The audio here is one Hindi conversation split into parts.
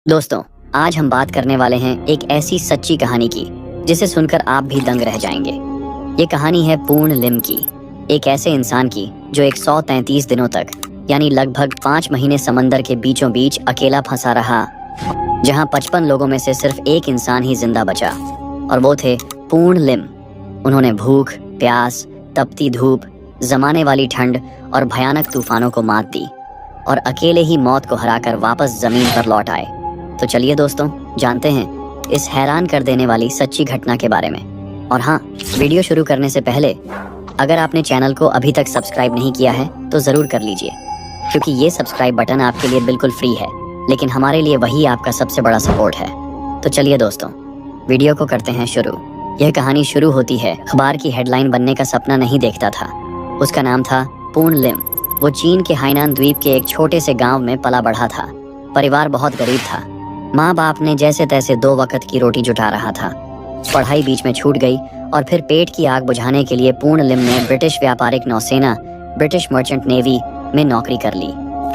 दोस्तों, आज हम बात करने वाले हैं एक ऐसी सच्ची कहानी की जिसे सुनकर आप भी दंग रह जाएंगे। ये कहानी है पूर्ण लिम की, एक ऐसे इंसान की जो 133 दिनों तक यानी लगभग 5 महीने समंदर के बीचों बीच अकेला फंसा रहा, जहां 55 लोगों में से सिर्फ एक इंसान ही जिंदा बचा और वो थे पूर्ण लिम। उन्होंने भूख, प्यास, तपती धूप, जमाने वाली ठंड और भयानक तूफानों को मात दी और अकेले ही मौत को हराकर वापस जमीन पर लौट आए। तो चलिए दोस्तों, जानते हैं इस हैरान कर देने वाली सच्ची घटना के बारे में। और हाँ, वीडियो शुरू करने से पहले अगर आपने चैनल को अभी तक सब्सक्राइब नहीं किया है तो ज़रूर कर लीजिए, क्योंकि ये सब्सक्राइब बटन आपके लिए बिल्कुल फ्री है, लेकिन हमारे लिए वही आपका सबसे बड़ा सपोर्ट है। तो चलिए दोस्तों, वीडियो को करते हैं शुरू। यह कहानी शुरू होती है अखबार की हेडलाइन बनने का सपना नहीं देखता था। उसका नाम था पूर्ण लिम। वो चीन के हाइनान द्वीप के एक छोटे से गांव में पला बढ़ा था। परिवार बहुत गरीब था। माँ बाप ने जैसे तैसे 2 वक्त की रोटी जुटा रहा था। पढ़ाई बीच में छूट गई और फिर पेट की आग बुझाने के लिए पूर्ण लिम ने ब्रिटिश व्यापारिक नौसेना ब्रिटिश मर्चेंट नेवी में नौकरी कर ली।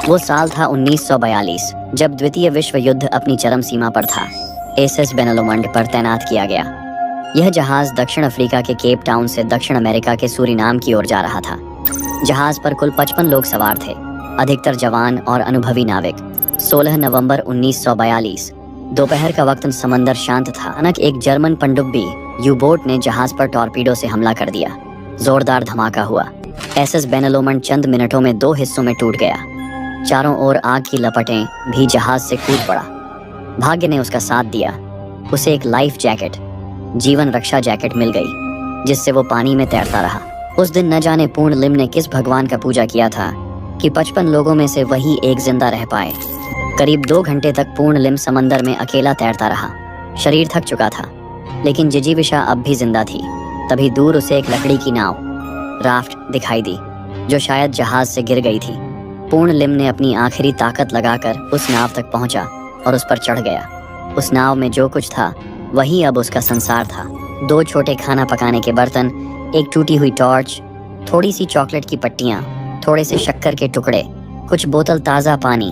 वो साल था 1942, जब द्वितीय विश्व युद्ध अपनी चरम सीमा पर था। एसएस बेनलोमंड पर तैनात किया गया। यह जहाज दक्षिण अफ्रीका के केप टाउन से दक्षिण अमेरिका के सूरीनाम की ओर जा रहा था। जहाज पर कुल 55 लोग सवार थे, अधिकतर जवान और अनुभवी नाविक। 16 नवंबर 1942 दोपहर का वक्त समंदर शांत था। अचानक एक जर्मन पनडुब्बी यू बोट ने जहाज पर टॉर्पीडो से हमला कर दिया। जोरदार धमाका हुआ। एसएस बेनलोमंड चंद मिनटों में 2 हिस्सों में टूट गया। चारों ओर आग की लपटें भी जहाज से कूद पड़ा। भाग्य ने उसका साथ दिया। उसे एक लाइफ जैकेट, जीवन रक्षा जैकेट मिल गई, जिससे वो पानी में तैरता रहा। उस दिन न जाने पूर्ण लिम ने किस भगवान का पूजा किया था कि 55 लोगों में से वही एक जिंदा रह पाए। करीब 2 घंटे तक पूर्ण लिम समंदर में अकेला तैरता रहा। शरीर थक चुका था, लेकिन जिजीविषा अब भी जिंदा थी। तभी दूर उसे एक लकड़ी की नाव, राफ्ट दिखाई दी, जो शायद जहाज से गिर गई थी। पूर्ण लिम ने अपनी आखिरी ताकत लगाकर उस नाव तक पहुंचा और उस पर चढ़ गया। उस नाव में जो कुछ था वही अब उसका संसार था। 2 छोटे खाना पकाने के बर्तन, एक टूटी हुई टॉर्च, थोड़ी सी चॉकलेट की पट्टियां, थोड़े से शक्कर के टुकड़े, कुछ बोतल ताज़ा पानी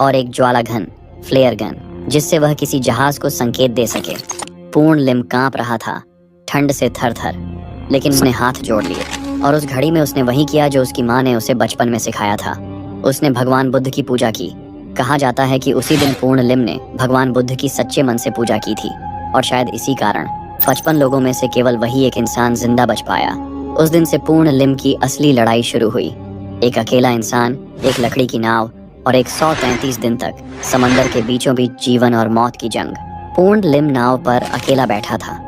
और एक ज्वाला घन फ्लेयर गन, जिससे वह किसी जहाज को संकेत दे सके। पूर्ण लिम कांप रहा था, ठंड से थर-थर, लेकिन उसने हाथ जोड़ लिए और उस घड़ी में उसने वही किया जो उसकी माँ ने उसे बचपन में सिखाया था। उसने भगवान बुद्ध की पूजा की। कहा जाता है कि उसी दिन पूर्ण लिम ने भगवान बुद्ध की सच्चे मन से पूजा की थी और शायद इसी कारण 55 लोगों में से केवल वही एक इंसान जिंदा बच पाया। उस दिन से पूर्ण लिम की असली लड़ाई शुरू हुई। एक अकेला इंसान, एक लकड़ी की नाव और 133 दिन तक समंदर के बीचों बीच जीवन और मौत की जंग। पूर्ण लिम नाव पर अकेला बैठा था।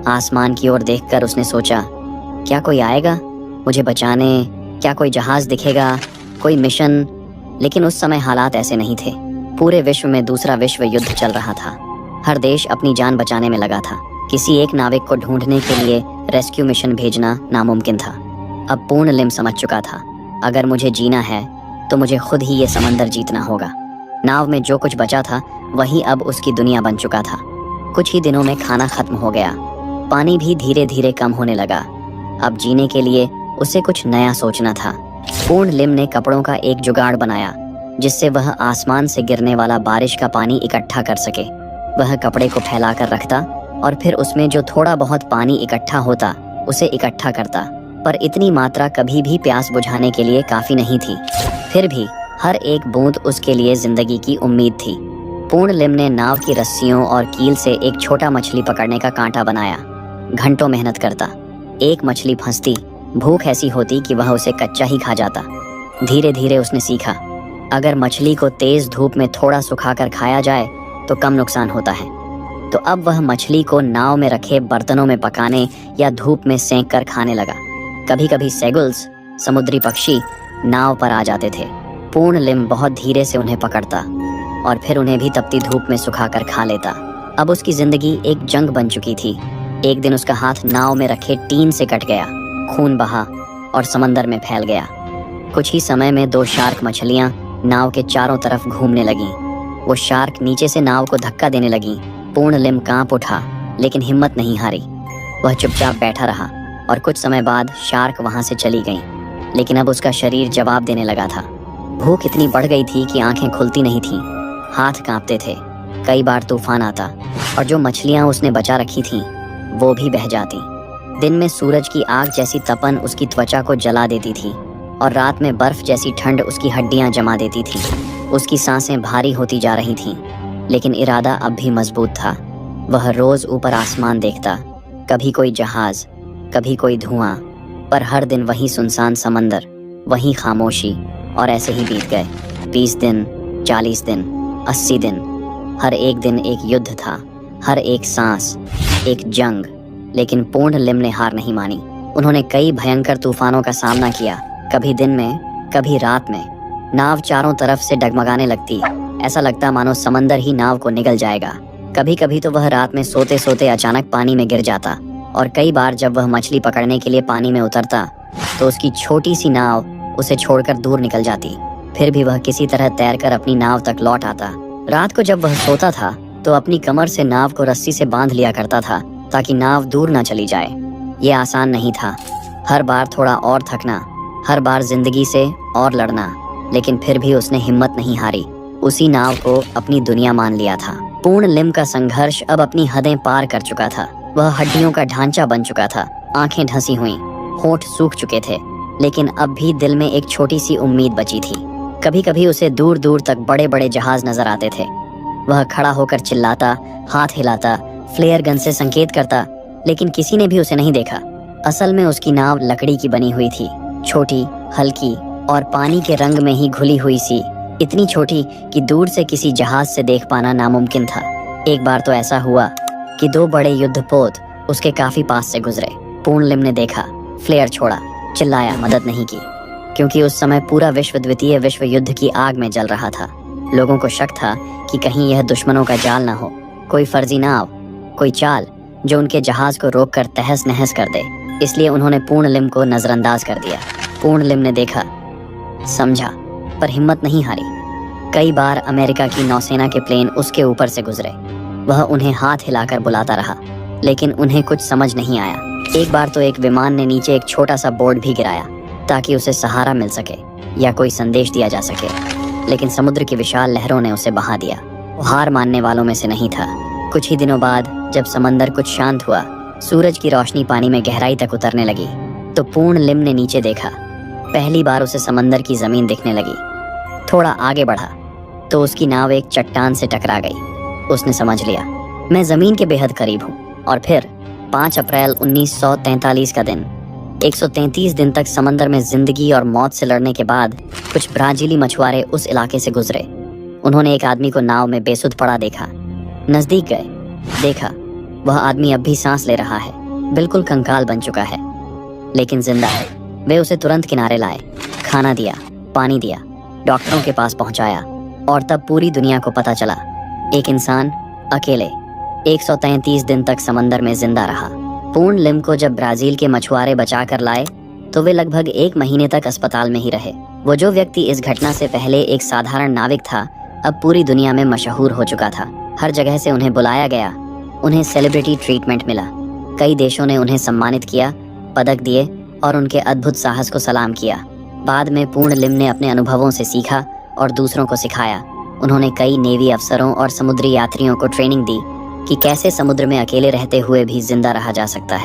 आसमान की ओर देखकर उसने सोचा, क्या कोई आएगा मुझे बचाने? क्या कोई जहाज दिखेगा, कोई मिशन? लेकिन उस समय हालात ऐसे नहीं थे। पूरे विश्व में दूसरा विश्व युद्ध चल रहा था। हर देश अपनी जान बचाने में लगा था। किसी एक नाविक को ढूंढने के लिए रेस्क्यू मिशन भेजना नामुमकिन था। अब पूर्ण लिम समझ चुका था, अगर मुझे जीना है तो मुझे खुद ही ये समंदर जीतना होगा। नाव में जो कुछ बचा था वही अब उसकी दुनिया बन चुका था। कुछ ही दिनों में खाना खत्म हो गया, पानी भी धीरे धीरे कम होने लगा। अब जीने के लिए उसे कुछ नया सोचना था। पूर्ण लिम ने कपड़ों का एक जुगाड़ बनाया, जिससे वह आसमान से गिरने वाला बारिश का पानी इकट्ठा कर सके। वह कपड़े को फैलाकर रखता और फिर उसमें जो थोड़ा बहुत पानी इकट्ठा होता उसे इकट्ठा करता, पर इतनी मात्रा कभी भी प्यास बुझाने के लिए काफी नहीं थी। फिर भी हर एक बूंद उसके लिए जिंदगी की उम्मीद थी। पूर्ण लिम ने नाव की रस्सियों और कील से एक छोटा मछली पकड़ने का कांटा बनाया। घंटों मेहनत करता, एक मछली फंसती, भूख ऐसी होती कि वह उसे कच्चा ही खा जाता। धीरे धीरे उसने सीखा, अगर मछली को तेज धूप में थोड़ा सुखाकर खाया जाए तो कम नुकसान होता है। तो अब वह मछली को नाव में रखे बर्तनों में पकाने या धूप में सेंक कर खाने लगा। कभी कभी सेगुल्स, समुद्री पक्षी, नाव पर आ जाते थे। पूर्ण लिम बहुत धीरे से उन्हें पकड़ता और फिर उन्हें भी तपती धूप में सुखाकर खा लेता। अब उसकी जिंदगी एक जंग बन चुकी थी। एक दिन उसका हाथ नाव में रखे टीन से कट गया, खून बहा और समंदर में फैल गया। कुछ ही समय में 2 शार्क मछलियां नाव के चारों तरफ घूमने लगीं। वो शार्क नीचे से नाव को धक्का देने लगीं। पूर्ण लिम कांप उठा, लेकिन हिम्मत नहीं हारी। वह चुपचाप बैठा रहा और कुछ समय बाद शार्क वहां से चली गईं। लेकिन अब उसका शरीर जवाब देने लगा था। भूख इतनी बढ़ गई थी कि आंखें खुलती नहीं थीं, हाथ कांपते थे। कई बार तूफान आता और जो मछलियां उसने बचा रखी थीं वो भी बह जाती। दिन में सूरज की आग जैसी तपन उसकी त्वचा को जला देती थी और रात में बर्फ जैसी ठंड उसकी हड्डियां जमा देती थी। उसकी सांसें भारी होती जा रही थीं, लेकिन इरादा अब भी मजबूत था। वह रोज ऊपर आसमान देखता, कभी कोई जहाज, कभी कोई धुआं, पर हर दिन वही सुनसान समंदर, वही खामोशी। और ऐसे ही बीत गए 20 दिन, 40 दिन, 80 दिन। हर एक दिन एक युद्ध था, हर एक सांस एक जंग। लेकिन पूर्ण लिम ने हार नहीं मानी। उन्होंने कई भयंकर तूफानों का सामना किया, कभी दिन में, कभी रात में। नाव चारों तरफ से डगमगाने लगती, ऐसा लगता मानो समंदर ही नाव को निगल जाएगा। कभी कभी तो वह रात में सोते सोते अचानक पानी में गिर जाता, और कई बार जब वह मछली पकड़ने के लिए पानी में उतरता तो उसकी छोटी सी नाव उसे छोड़कर दूर निकल जाती। फिर भी वह किसी तरह तैरकर अपनी नाव तक लौट आता। रात को जब वह सोता था तो अपनी कमर से नाव को रस्सी से बांध लिया करता था ताकि नाव दूर न चली जाए। ये आसान नहीं था, हर बार थोड़ा और थकना, हर बार जिंदगी से और लड़ना, लेकिन फिर भी उसने हिम्मत नहीं हारी। उसी नाव को अपनी दुनिया मान लिया था। पूर्ण लिम का संघर्ष अब अपनी हदें पार कर चुका था। वह हड्डियों का ढांचा बन चुका था, आंखें ढसी हुई, होंठ सूख चुके थे, लेकिन अब भी दिल में एक छोटी सी उम्मीद बची थी। कभी कभी उसे दूर दूर तक बड़े बड़े जहाज नजर आते थे। वह खड़ा होकर चिल्लाता, हाथ हिलाता, फ्लेयर गन से संकेत करता, लेकिन किसी ने भी उसे नहीं देखा। असल में उसकी नाव लकड़ी की बनी हुई थी, छोटी, हल्की और पानी के रंग में ही घुली हुई सी, इतनी छोटी कि दूर से किसी जहाज से देख पाना नामुमकिन था। एक बार तो ऐसा हुआ कि 2 बड़े युद्धपोत उसके काफी पास से गुजरे। पूर्ण लिम ने देखा, फ्लेयर छोड़ा, चिल्लाया, मदद नहीं की, क्योंकि उस समय पूरा विश्व द्वितीय विश्व युद्ध की आग में जल रहा था। लोगों को शक था कि कहीं यह दुश्मनों का जाल न हो, कोई फर्जी नाव, कोई चाल जो उनके जहाज को रोककर तहस नहस कर दे। इसलिए उन्होंने पूर्ण लिम को नजरअंदाज कर दिया। पूर्ण लिम ने देखा, समझा, पर हिम्मत नहीं हारी। कई बार अमेरिका की नौसेना के प्लेन उसके ऊपर से गुजरे। वह उन्हें हाथ हिलाकर बुलाता रहा, लेकिन उन्हें कुछ समझ नहीं आया। एक बार तो एक विमान ने नीचे एक छोटा सा बोर्ड भी गिराया ताकि उसे सहारा मिल सके या कोई संदेश दिया जा सके, लेकिन समुद्र की विशाल लहरों ने उसे बहा दिया। वो हार मानने वालों में से नहीं था। कुछ ही दिनों बाद जब समंदर कुछ शांत हुआ, सूरज की रोशनी पानी में गहराई तक उतरने लगी, तो पूर्ण लिम ने नीचे देखा। पहली बार उसे समंदर की जमीन दिखने लगी। थोड़ा आगे बढ़ा तो उसकी नाव एक चट्टान से टकरा गई। उसने समझ लिया, मैं जमीन के बेहद करीब हूँ। और फिर 5 अप्रैल 1943 का दिन, 133 दिन तक समंदर में जिंदगी और मौत से लड़ने के बाद कुछ ब्राजीली मछुआरे उस इलाके से गुजरे। उन्होंने एक आदमी को नाव में बेसुध पड़ा देखा। नजदीक गए, देखा वह आदमी अब भी सांस ले रहा है, बिल्कुल कंकाल बन चुका है, लेकिन जिंदा है। वे उसे तुरंत किनारे लाए, खाना दिया, पानी दिया, डॉक्टरों के पास पहुंचाया, और तब पूरी दुनिया को पता चला एक इंसान अकेले 133 दिन तक समंदर में जिंदा रहा। पूर्ण लिम को जब ब्राजील के मछुआरे बचा कर लाए तो वे लगभग 1 महीने तक अस्पताल में ही रहे। वो जो व्यक्ति इस घटना से पहले एक साधारण नाविक था, अब पूरी दुनिया में मशहूर हो चुका था। हर जगह से उन्हें बुलाया गया, उन्हें सेलिब्रिटी ट्रीटमेंट मिला। कई देशों ने उन्हें सम्मानित किया, पदक दिए और उनके अद्भुत साहस को सलाम किया। बाद में पूर्ण लिम ने अपने अनुभवों से सीखा और दूसरों को सिखाया। उन्होंने कई नेवी अफसरों और समुद्री यात्रियों को ट्रेनिंग दी कि कैसे समुद्र में अकेले रहते हुए भी जिंदा रहा जा सकता है।